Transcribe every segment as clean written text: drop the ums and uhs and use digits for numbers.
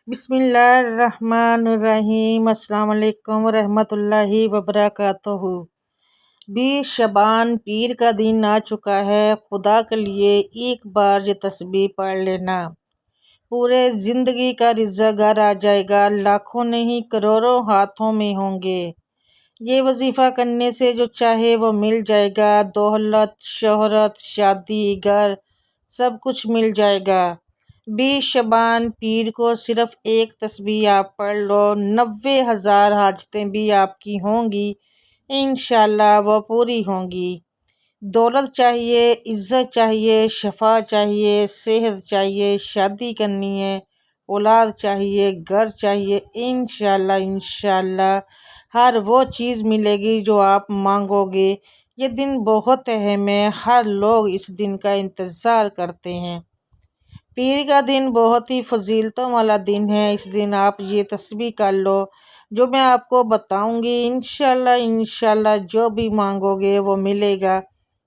بسم اللہ الرحمن الرحیم۔ السلام علیکم ورحمۃ اللہ وبرکاتہ۔ 20 شعبان پیر کا دن آ چکا ہے۔ خدا کے لیے ایک بار یہ تسبیح پڑھ لینا، پورے زندگی کا رزق گھر آ جائے گا، لاکھوں نہیں کروڑوں ہاتھوں میں ہوں گے۔ یہ وظیفہ کرنے سے جو چاہے وہ مل جائے گا، دولت، شہرت، شادی، گھر، سب کچھ مل جائے گا۔ 20 شعبان پیر کو صرف ایک تسبیح آپ پڑھ لو، 90,000 حاجتیں بھی آپ کی ہوں گی، انشاءاللہ وہ پوری ہوں گی۔ دولت چاہیے، عزت چاہیے، شفا چاہیے، صحت چاہیے، شادی کرنی ہے، اولاد چاہیے، گھر چاہیے، انشاءاللہ ہر وہ چیز ملے گی جو آپ مانگو گے۔ یہ دن بہت اہم ہے، ہر لوگ اس دن کا انتظار کرتے ہیں۔ پیر کا دن بہت ہی فضیلتوں والا دن ہے۔ اس دن آپ یہ تسبیح کر لو جو میں آپ کو بتاؤں گی، انشاءاللہ جو بھی مانگو گے وہ ملے گا۔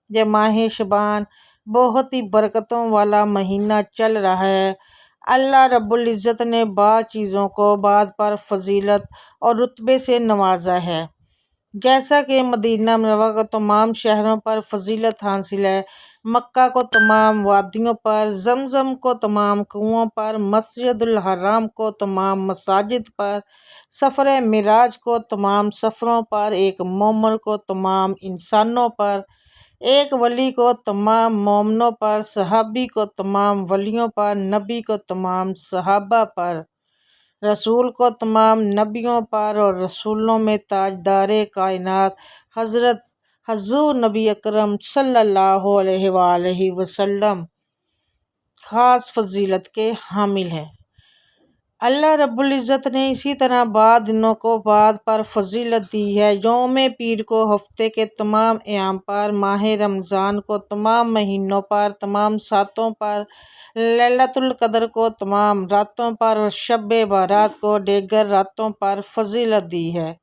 یہ ماہ شعبان بہت ہی برکتوں والا مہینہ چل رہا ہے۔ اللہ رب العزت نے بعض چیزوں کو بعض پر فضیلت اور رتبے سے نوازا ہے، جیسا کہ مدینہ منورہ کو تمام شہروں پر فضیلت حاصل ہے، مکہ کو تمام وادیوں پر، زمزم کو تمام کنووں پر، مسجد الحرام کو تمام مساجد پر، سفر معراج کو تمام سفروں پر، ایک مومن کو تمام انسانوں پر، ایک ولی کو تمام مومنوں پر، صحابی کو تمام ولیوں پر، نبی کو تمام صحابہ پر، رسول کو تمام نبیوں پر، اور رسولوں میں تاجدار کائنات حضور نبی اکرم صلی اللہ علیہ وآلہ وسلم خاص فضیلت کے حامل ہیں۔ اللہ رب العزت نے اسی طرح بعض دنوں کو بعض پر فضیلت دی ہے۔ یوم پیر کو ہفتے کے تمام ایام پر، ماہ رمضان کو تمام مہینوں پر، تمام ساتوں پر، لیلۃ القدر کو تمام راتوں پر، اور شب برات کو دیگر راتوں پر فضیلت دی ہے۔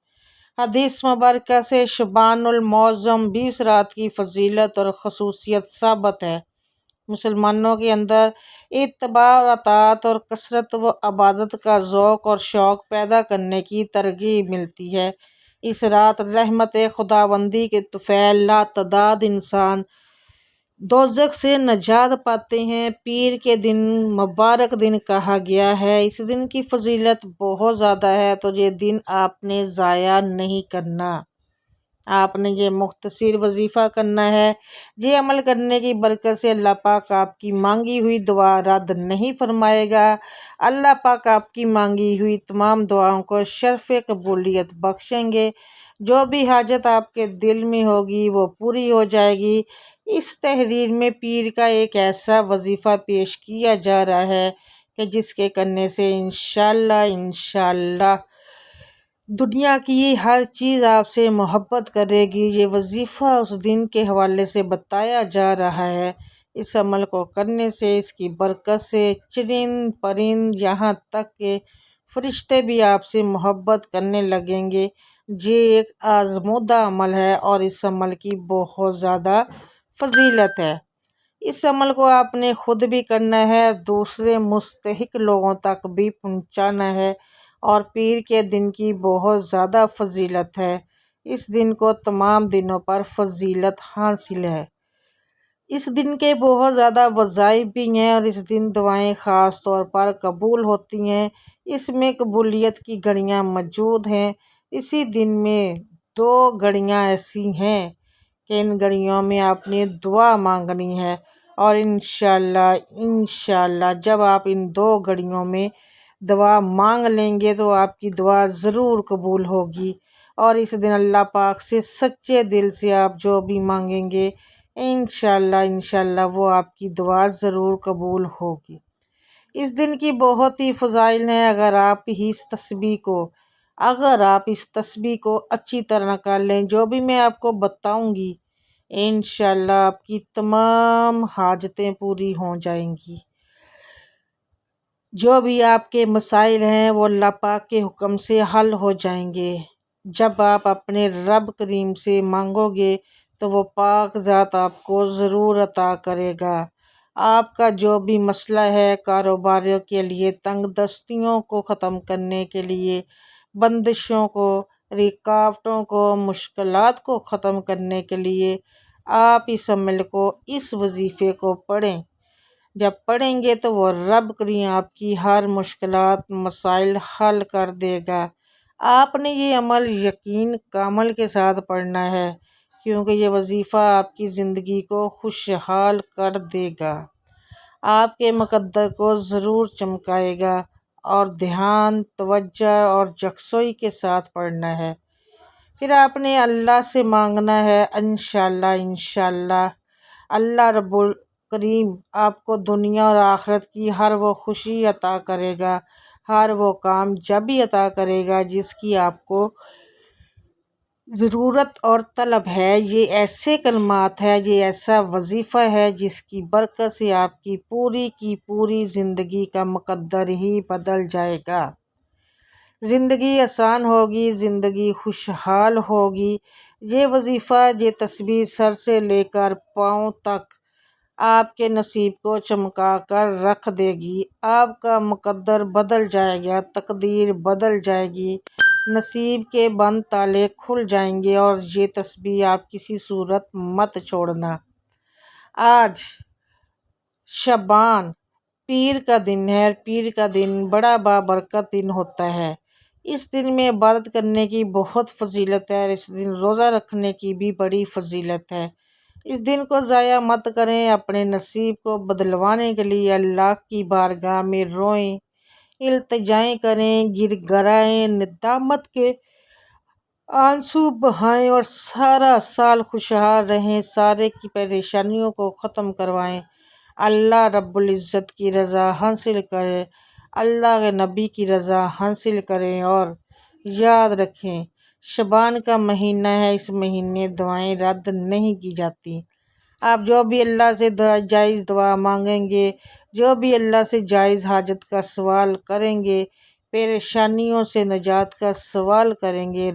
حدیث مبارکہ سے شعبان المعظم 20 رات کی فضیلت اور خصوصیت ثابت ہے۔ مسلمانوں کے اندر اتباع اور اطاعت اور کثرت و عبادت کا ذوق اور شوق پیدا کرنے کی ترغیب ملتی ہے۔ اس رات رحمت خداوندی کے طفیل لاتعداد انسان دوزخ سے نجات پاتے ہیں۔ پیر کے دن مبارک دن کہا گیا ہے۔ اس دن کی فضیلت بہت زیادہ ہے، تو یہ دن آپ نے ضائع نہیں کرنا۔ آپ نے یہ مختصر وظیفہ کرنا ہے۔ یہ عمل کرنے کی برکت سے اللہ پاک آپ کی مانگی ہوئی دعا رد نہیں فرمائے گا۔ اللہ پاک آپ کی مانگی ہوئی تمام دعاؤں کو شرف قبولیت بخشیں گے۔ جو بھی حاجت آپ کے دل میں ہوگی وہ پوری ہو جائے گی۔ اس تحریر میں پیر کا ایک ایسا وظیفہ پیش کیا جا رہا ہے کہ جس کے کرنے سے انشاءاللہ دنیا کی ہر چیز آپ سے محبت کرے گی۔ یہ وظیفہ اس دن کے حوالے سے بتایا جا رہا ہے۔ اس عمل کو کرنے سے، اس کی برکت سے چرند پرند یہاں تک کہ فرشتے بھی آپ سے محبت کرنے لگیں گے۔ یہ ایک آزمودہ عمل ہے اور اس عمل کی بہت زیادہ فضیلت ہے۔ اس عمل کو آپ نے خود بھی کرنا ہے، دوسرے مستحق لوگوں تک بھی پہنچانا ہے، اور پیر کے دن کی بہت زیادہ فضیلت ہے۔ اس دن کو تمام دنوں پر فضیلت حاصل ہے۔ اس دن کے بہت زیادہ وظائف بھی ہیں، اور اس دن دعائیں خاص طور پر قبول ہوتی ہیں۔ اس میں قبولیت کی گھڑیاں موجود ہیں۔ اسی دن میں 2 گھڑیاں ایسی ہیں کہ ان گھڑیوں میں آپ نے دعا مانگنی ہے، اور انشاءاللہ جب آپ ان 2 گھڑیوں میں دعا مانگ لیں گے تو آپ کی دعا ضرور قبول ہوگی، اور اس دن اللہ پاک سے سچے دل سے آپ جو بھی مانگیں گے انشاءاللہ وہ آپ کی دعا ضرور قبول ہوگی۔ اس دن کی بہت ہی فضائل ہیں۔ اگر آپ اس تسبیح کو اچھی طرح کر لیں، جو بھی میں آپ کو بتاؤں گی، انشاءاللہ آپ کی تمام حاجتیں پوری ہو جائیں گی۔ جو بھی آپ کے مسائل ہیں وہ اللہ پاک کے حکم سے حل ہو جائیں گے۔ جب آپ اپنے رب کریم سے مانگو گے تو وہ پاک ذات آپ کو ضرور عطا کرے گا۔ آپ کا جو بھی مسئلہ ہے، کاروباریوں کے لیے تنگ دستیوں کو ختم کرنے کے لیے، بندشوں کو، رکاوٹوں کو، مشکلات کو ختم کرنے کے لیے آپ اس عمل کو، اس وظیفے کو پڑھیں۔ جب پڑھیں گے تو وہ رب کریم آپ کی ہر مشکلات، مسائل حل کر دے گا۔ آپ نے یہ عمل یقین کامل کے ساتھ پڑھنا ہے، کیونکہ یہ وظیفہ آپ کی زندگی کو خوشحال کر دے گا، آپ کے مقدر کو ضرور چمکائے گا، اور دھیان، توجہ اور یکسوئی کے ساتھ پڑھنا ہے۔ پھر آپ نے اللہ سے مانگنا ہے، انشاءاللہ انشاءاللہ اللہ رب الکریم آپ کو دنیا اور آخرت کی ہر وہ خوشی عطا کرے گا، ہر وہ کامیابی عطا کرے گا جس کی آپ کو ضرورت اور طلب ہے۔ یہ ایسے کلمات ہے، یہ ایسا وظیفہ ہے جس کی برکت سے آپ کی پوری زندگی کا مقدر ہی بدل جائے گا۔ زندگی آسان ہوگی، زندگی خوشحال ہوگی۔ یہ وظیفہ، یہ تسبیح سر سے لے کر پاؤں تک آپ کے نصیب کو چمکا کر رکھ دے گی۔ آپ کا مقدر بدل جائے گا، تقدیر بدل جائے گی، نصیب کے بند تالے کھل جائیں گے، اور یہ تسبیح آپ کسی صورت مت چھوڑنا۔ آج شعبان پیر کا دن ہے، اور پیر کا دن بڑا بابرکت دن ہوتا ہے۔ اس دن میں عبادت کرنے کی بہت فضیلت ہے، اور اس دن روزہ رکھنے کی بھی بڑی فضیلت ہے۔ اس دن کو ضائع مت کریں، اپنے نصیب کو بدلوانے کے لیے اللہ کی بارگاہ میں روئیں، التجائیں کریں، گر گرائیں، ندامت کے آنسو بہائیں، اور سارا سال خوشحال رہیں، سارے کی پریشانیوں کو ختم کروائیں، اللہ رب العزت کی رضا حاصل کریں، اللہ کے نبی کی رضا حاصل کریں۔ اور یاد رکھیں، شعبان کا مہینہ ہے، اس مہینے دعائیں رد نہیں کی جاتی۔ آپ جو بھی اللہ سے جائز دعا مانگیں گے، جو بھی اللہ سے جائز حاجت کا سوال کریں گے، پریشانیوں سے نجات کا سوال کریں گے،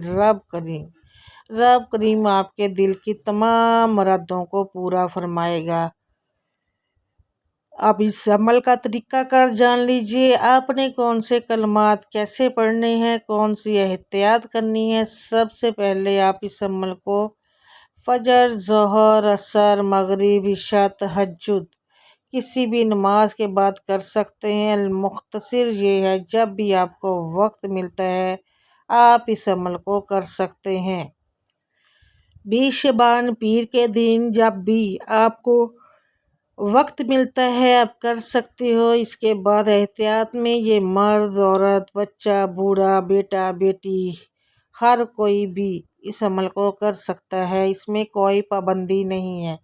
رب کریم آپ کے دل کی تمام مرادوں کو پورا فرمائے گا۔ اب اس عمل کا طریقہ کار جان لیجئے۔ آپ نے کون سے کلمات کیسے پڑھنے ہیں، کون سی احتیاط کرنی ہے۔ سب سے پہلے آپ اس عمل کو فجر، ظہر، عصر، مغرب، عشاء، تہجد کسی بھی نماز کے بعد کر سکتے ہیں۔ مختصر یہ ہے، جب بھی آپ کو وقت ملتا ہے آپ اس عمل کو کر سکتے ہیں۔ 20 شعبان پیر کے دن جب بھی آپ کو وقت ملتا ہے آپ کر سکتے ہو۔ اس کے بعد احتیاط میں یہ مرد، عورت، بچہ، بوڑھا، بیٹا، بیٹی، ہر کوئی بھی اس عمل کو کر سکتا ہے، اس میں کوئی پابندی نہیں ہے۔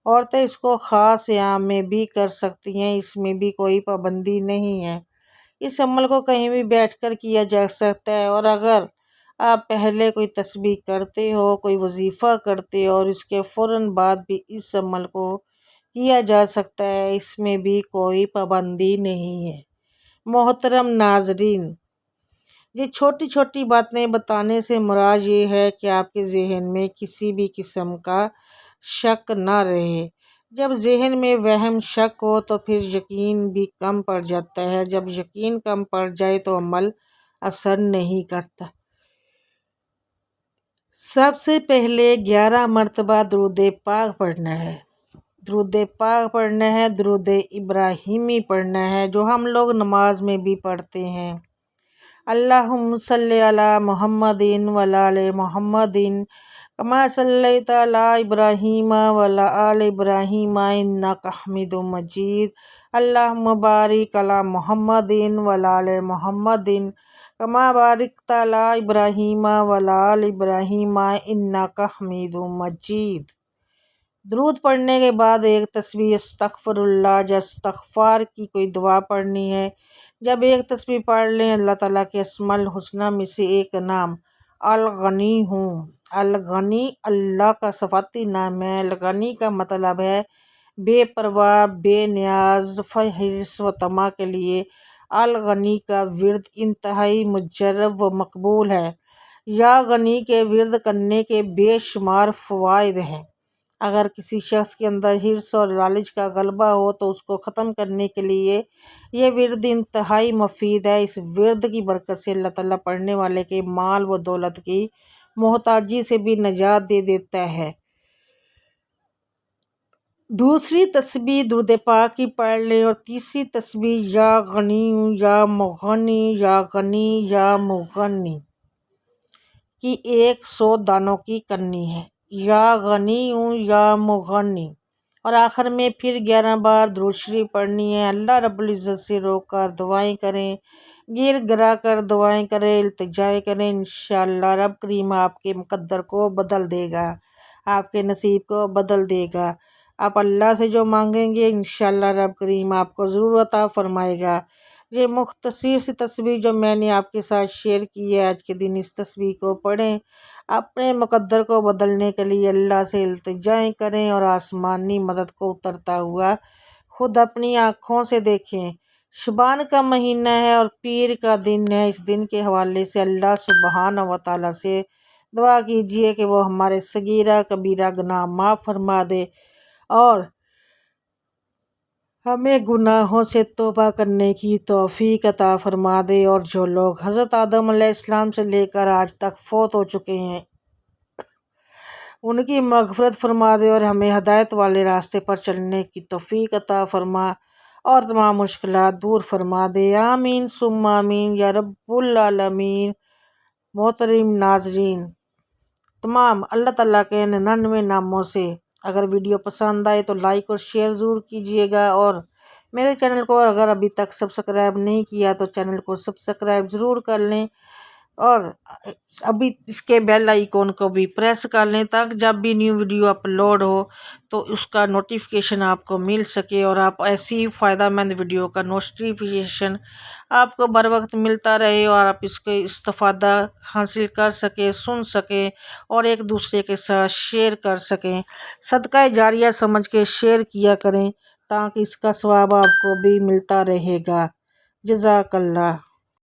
عورتیں اس کو خاص ایام میں بھی کر سکتی ہیں، اس میں بھی کوئی پابندی نہیں ہے۔ اس عمل کو کہیں بھی بیٹھ کر کیا جا سکتا ہے، اور اگر آپ پہلے کوئی تسبیح کرتے ہو، کوئی وظیفہ کرتے ہو، اور اس کے فوراً بعد بھی اس عمل کو کیا جا سکتا ہے، اس میں بھی کوئی پابندی نہیں ہے۔ محترم ناظرین، یہ چھوٹی چھوٹی باتیں بتانے سے مراد یہ ہے کہ آپ کے ذہن میں کسی بھی قسم کا شک نہ رہے۔ جب ذہن میں وہم، شک ہو تو پھر یقین بھی کم پڑ جاتا ہے، جب یقین کم پڑ جائے تو عمل اثر نہیں کرتا۔ سب سے پہلے 11 مرتبہ درود پاک پڑھنا ہے، درود پاک پڑھنا ہے، درود ابراہیمی پڑھنا ہے، جو ہم لوگ نماز میں بھی پڑھتے ہیں۔ اللہم صلی علی محمد وعلی آل محمد کما صلیت علی ابراہیم وعلی آل ابراہیم انک حمید مجید۔ اللہم بارک علی محمد وعلی آل محمد کما بارکت علی ابراہیم وعلی آل ابراہیم انک حمید مجید۔ درود پڑھنے کے بعد ایک تسبیح استغفر اللہ یا استغفار کی کوئی دعا پڑھنی ہے۔ جب ایک تسبیح پڑھ لیں، اللہ تعالیٰ کے اسماء الحسنی میں سے ایک نام الغنی ہوں۔ الغنی اللہ کا صفاتی نام ہے۔ الغنی کا مطلب ہے بے پرواہ، بے نیاز، حرص و طمع کے لیے الغنی کا ورد انتہائی مجرب و مقبول ہے۔ یا غنی کے ورد کرنے کے بے شمار فوائد ہیں۔ اگر کسی شخص کے اندر حرص اور لالچ کا غلبہ ہو تو اس کو ختم کرنے کے لیے یہ ورد انتہائی مفید ہے۔ اس ورد کی برکت سے اللہ تعالیٰ پڑھنے والے کے مال و دولت کی محتاجی سے بھی نجات دے دیتا ہے۔ دوسری تسبیح درود پاک کی پڑھ لیں، اور تیسری تسبیح یا غنی یا مغنی یا غنی یا مغنی کی 100 دانوں کی کرنی ہے۔ یا غنی یا مغنی، اور آخر میں پھر 11 بار درود شریف پڑھنی ہے۔ اللہ رب العزت سے رو کر دعائیں کریں، گر گرا کر دعائیں کریں، التجائیں کریں، انشاءاللہ رب کریم آپ کے مقدر کو بدل دے گا، آپ کے نصیب کو بدل دے گا۔ آپ اللہ سے جو مانگیں گے انشاءاللہ رب کریم آپ کو ضرور عطا فرمائے گا۔ یہ مختصر سی تسبیح جو میں نے آپ کے ساتھ شیئر کی ہے آج کے دن، اس تسبیح کو پڑھیں، اپنے مقدر کو بدلنے کے لیے اللہ سے التجائیں کریں اور آسمانی مدد کو اترتا ہوا خود اپنی آنکھوں سے دیکھیں۔ شعبان کا مہینہ ہے اور پیر کا دن ہے۔ اس دن کے حوالے سے اللہ سبحانہ و تعالیٰ سے دعا کیجئے کہ وہ ہمارے صغیرہ کبیرہ گناہ معاف فرما دے اور ہمیں گناہوں سے توبہ کرنے کی توفیق عطا فرما دے، اور جو لوگ حضرت آدم علیہ السلام سے لے کر آج تک فوت ہو چکے ہیں ان کی مغفرت فرما دے، اور ہمیں ہدایت والے راستے پر چلنے کی توفیق عطا فرما اور تمام مشکلات دور فرما دے۔ آمین ثم آمین یا رب العالمین۔ محترم ناظرین، تمام اللہ تعالیٰ کے 99 ناموں سے اگر ویڈیو پسند آئے تو لائک اور شیئر ضرور کیجیے گا، اور میرے چینل کو اگر ابھی تک سبسکرائب نہیں کیا تو چینل کو سبسکرائب ضرور کر لیں، اور ابھی اس کے بیل آئیکن کو بھی پریس کر لیں تاکہ جب بھی نیو ویڈیو اپلوڈ ہو تو اس کا نوٹیفیکیشن آپ کو مل سکے، اور آپ ایسی فائدہ مند ویڈیو کا نوٹیفیکیشن آپ کو بر وقت ملتا رہے، اور آپ اس کے استفادہ حاصل کر سکیں، سن سکیں، اور ایک دوسرے کے ساتھ شیئر کر سکیں۔ صدقہ جاریہ سمجھ کے شیئر کیا کریں تاکہ اس کا ثواب آپ کو بھی ملتا رہے گا۔ جزاک اللہ۔